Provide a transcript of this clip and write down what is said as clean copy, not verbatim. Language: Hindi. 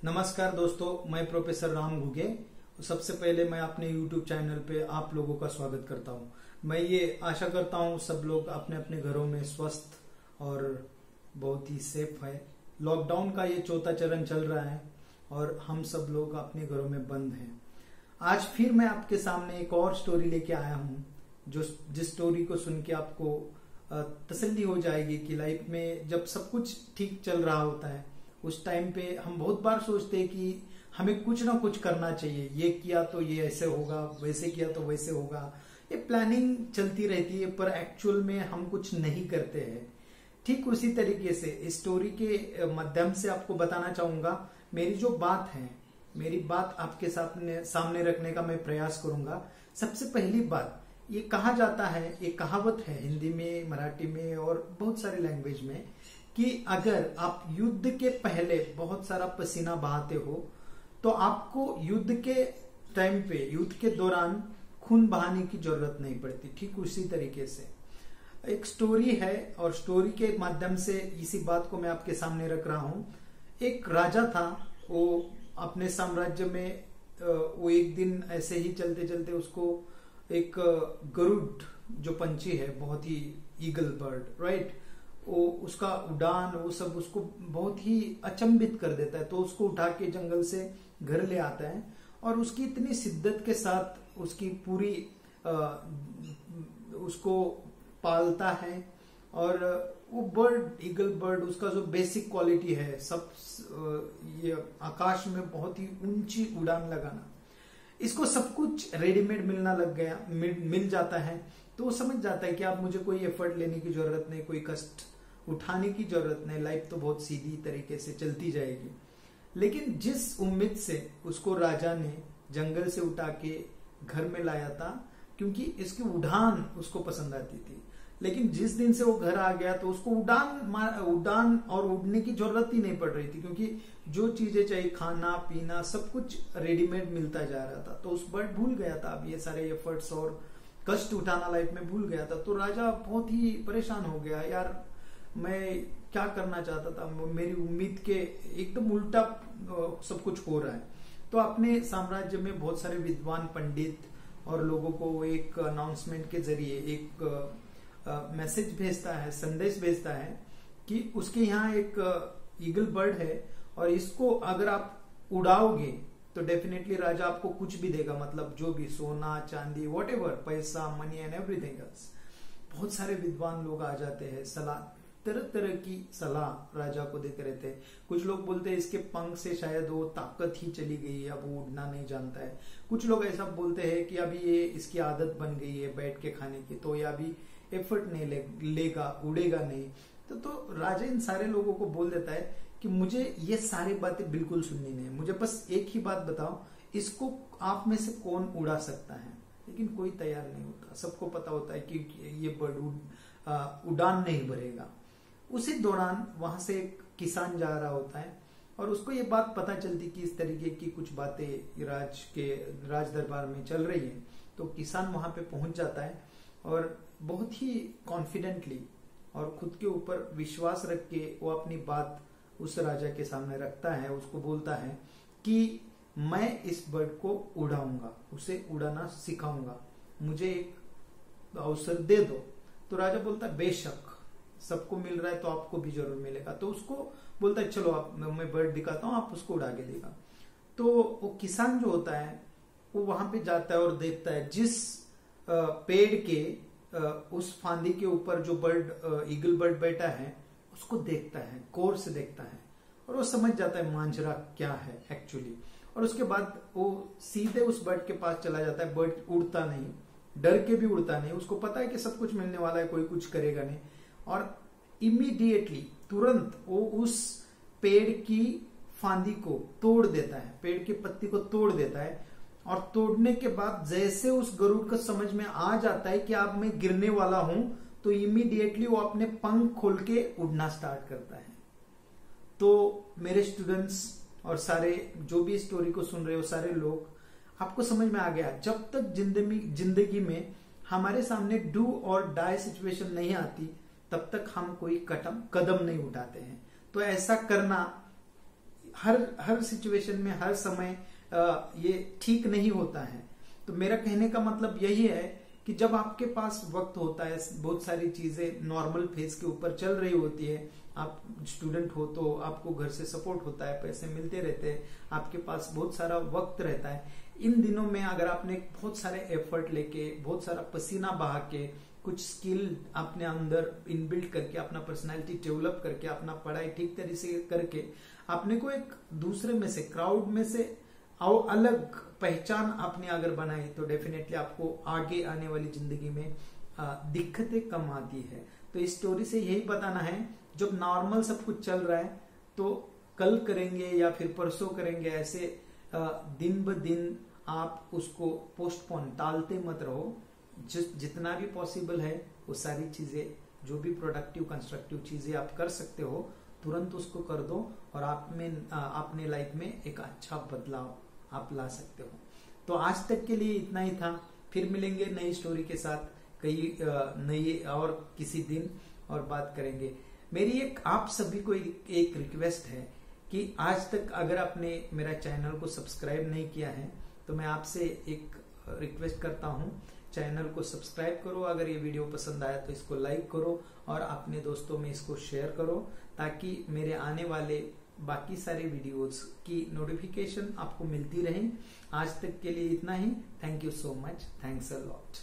नमस्कार दोस्तों, मैं प्रोफेसर राम घुगे। सबसे पहले मैं अपने YouTube चैनल पे आप लोगों का स्वागत करता हूँ। मैं ये आशा करता हूँ सब लोग अपने अपने घरों में स्वस्थ और बहुत ही सेफ है। लॉकडाउन का ये चौथा चरण चल रहा है और हम सब लोग अपने घरों में बंद हैं। आज फिर मैं आपके सामने एक और स्टोरी लेके आया हूँ, जिस स्टोरी को सुन के आपको तसल्ली हो जाएगी कि लाइफ में जब सब कुछ ठीक चल रहा होता है उस टाइम पे हम बहुत बार सोचते हैं कि हमें कुछ ना कुछ करना चाहिए। ये किया तो ये ऐसे होगा, वैसे किया तो वैसे होगा। ये प्लानिंग चलती रहती है पर एक्चुअल में हम कुछ नहीं करते हैं। ठीक उसी तरीके से इस स्टोरी के माध्यम से आपको बताना चाहूंगा। मेरी जो बात है, मेरी बात आपके सामने रखने का मैं प्रयास करूंगा। सबसे पहली बात, ये कहा जाता है, एक कहावत है हिंदी में, मराठी में और बहुत सारे लैंग्वेज में, कि अगर आप युद्ध के पहले बहुत सारा पसीना बहाते हो तो आपको युद्ध के टाइम पे, युद्ध के दौरान खून बहाने की जरूरत नहीं पड़ती। ठीक उसी तरीके से एक स्टोरी है और स्टोरी के माध्यम से इसी बात को मैं आपके सामने रख रहा हूं। एक राजा था, वो अपने साम्राज्य में वो एक दिन ऐसे ही चलते चलते उसको एक गरुड़ जो पंछी है, बहुत ही ईगल बर्ड, राइट, वो उसका उड़ान वो सब उसको बहुत ही अचंभित कर देता है। तो उसको उठा के जंगल से घर ले आता है और उसकी इतनी शिद्दत के साथ उसकी पूरी उसको पालता है। और वो बर्ड, ईगल बर्ड, उसका जो बेसिक क्वालिटी है सब ये आकाश में बहुत ही ऊंची उड़ान लगाना, इसको सब कुछ रेडीमेड मिलना लग गया, मिल जाता है। तो वो समझ जाता है कि अब मुझे कोई एफर्ट लेने की जरूरत नहीं, कोई कष्ट उठाने की जरूरत नहीं, लाइफ तो बहुत सीधी तरीके से चलती जाएगी। लेकिन जिस उम्मीद से उसको राजा ने जंगल से उठा के घर में लाया था, क्योंकि इसकी उड़ान उसको पसंद आती थी, लेकिन जिस दिन से वो घर आ गया तो उसको उड़ान और उड़ने की जरूरत ही नहीं पड़ रही थी, क्योंकि जो चीजें चाहिए, खाना पीना सब कुछ रेडीमेड मिलता जा रहा था। तो उस बर्ड भूल गया था, अब ये सारे एफर्ट्स और कष्ट उठाना लाइफ में भूल गया था। तो राजा बहुत ही परेशान हो गया, यार मैं क्या करना चाहता था, मेरी उम्मीद के एकदम उल्टा सब कुछ हो रहा है। तो अपने साम्राज्य में बहुत सारे विद्वान पंडित और लोगों को एक अनाउंसमेंट के जरिए एक मैसेज भेजता है, संदेश भेजता है कि उसके यहाँ एक ईगल बर्ड है और इसको अगर आप उड़ाओगे तो डेफिनेटली राजा आपको कुछ भी देगा, मतलब जो भी सोना चांदी व्हाटएवर, पैसा, मनी एंड एवरीथिंग एल्स। बहुत सारे विद्वान लोग आ जाते हैं, सलाह, तरह तरह की सलाह राजा को देते रहते हैं। कुछ लोग बोलते हैं इसके पंख से शायद वो ताकत ही चली गई है, अब वो उड़ना नहीं जानता है। कुछ लोग ऐसा बोलते हैं कि अभी ये इसकी आदत बन गई है बैठ के खाने की, तो ये अभी एफर्ट नहीं लेगा, उड़ेगा नहीं। तो राजा इन सारे लोगों को बोल देता है कि मुझे ये सारी बातें बिल्कुल सुननी नहीं है, मुझे बस एक ही बात बताओ, इसको आप में से कौन उड़ा सकता है। लेकिन कोई तैयार नहीं होता, सबको पता होता है कि ये बर्ड उड़ान नहीं भरेगा। उसी दौरान वहां से एक किसान जा रहा होता है और उसको ये बात पता चलती कि इस तरीके की कुछ बातें राज दरबार में चल रही है। तो किसान वहां पे पहुंच जाता है और बहुत ही कॉन्फिडेंटली और खुद के ऊपर विश्वास रख के वो अपनी बात उस राजा के सामने रखता है। उसको बोलता है कि मैं इस बर्ड को उड़ाऊंगा, उसे उड़ाना सिखाऊंगा, मुझे एक अवसर दे दो। तो राजा बोलता है बेशक, सबको मिल रहा है तो आपको भी जरूर मिलेगा। तो उसको बोलता है चलो आप, मैं बर्ड दिखाता हूँ, आप उसको उड़ा के देगा। तो वो किसान जो होता है वो वहां पे जाता है और देखता है जिस पेड़ के उस फांदी के ऊपर जो बर्ड, ईगल बर्ड बैठा है, उसको देखता है, गौर से देखता है और वो समझ जाता है मांजरा क्या है एक्चुअली। और उसके बाद वो सीधे उस बर्ड के पास चला जाता है। बर्ड उड़ता नहीं, डर के भी उड़ता नहीं, उसको पता है कि सब कुछ मिलने वाला है, कोई कुछ करेगा नहीं। और इमीडिएटली, तुरंत वो उस पेड़ की फांदी को तोड़ देता है, पेड़ की पत्ती को तोड़ देता है। और तोड़ने के बाद जैसे उस गरुड़ को समझ में आ जाता है कि अब मैं गिरने वाला हूं, तो इमीडिएटली वो अपने पंख खोल के उड़ना स्टार्ट करता है। तो मेरे स्टूडेंट्स और सारे जो भी स्टोरी को सुन रहे हो, सारे लोग, आपको समझ में आ गया, जब तक जिंदगी में हमारे सामने डू और डाई सिचुएशन नहीं आती तब तक हम कोई कदम नहीं उठाते हैं। तो ऐसा करना हर सिचुएशन में हर समय ये ठीक नहीं होता है। तो मेरा कहने का मतलब यही है कि जब आपके पास वक्त होता है, बहुत सारी चीजें नॉर्मल फेज के ऊपर चल रही होती है, आप स्टूडेंट हो तो आपको घर से सपोर्ट होता है, पैसे मिलते रहते हैं, आपके पास बहुत सारा वक्त रहता है, इन दिनों में अगर आपने बहुत सारे एफर्ट लेके, बहुत सारा पसीना बहा के, कुछ स्किल अपने अंदर इनबिल्ट करके, अपना पर्सनालिटी डेवलप करके, अपना पढ़ाई ठीक तरीके से करके, आपने को एक दूसरे में से, क्राउड में से अलग पहचान आपने अगर बनाई, तो डेफिनेटली आपको आगे आने वाली जिंदगी में दिक्कतें कम आती है। तो इस स्टोरी से यही बताना है, जब नॉर्मल सब कुछ चल रहा है तो कल करेंगे या फिर परसों करेंगे, ऐसे दिन ब दिन आप उसको पोस्टपोन, टालते मत रहो। जितना भी पॉसिबल है वो सारी चीजें, जो भी प्रोडक्टिव कंस्ट्रक्टिव चीजें आप कर सकते हो, तुरंत उसको कर दो और आप में अपने लाइफ में एक अच्छा बदलाव आप ला सकते हो। तो आज तक के लिए इतना ही था, फिर मिलेंगे नई स्टोरी के साथ कई नई और किसी दिन और बात करेंगे। मेरी एक आप सभी को एक रिक्वेस्ट है कि आज तक अगर आपने मेरा चैनल को सब्सक्राइब नहीं किया है तो मैं आपसे एक रिक्वेस्ट करता हूँ, चैनल को सब्सक्राइब करो। अगर ये वीडियो पसंद आया तो इसको लाइक करो और अपने दोस्तों में इसको शेयर करो, ताकि मेरे आने वाले बाकी सारे वीडियोस की नोटिफिकेशन आपको मिलती रहे। आज तक के लिए इतना ही। Thank you so much. Thanks a lot.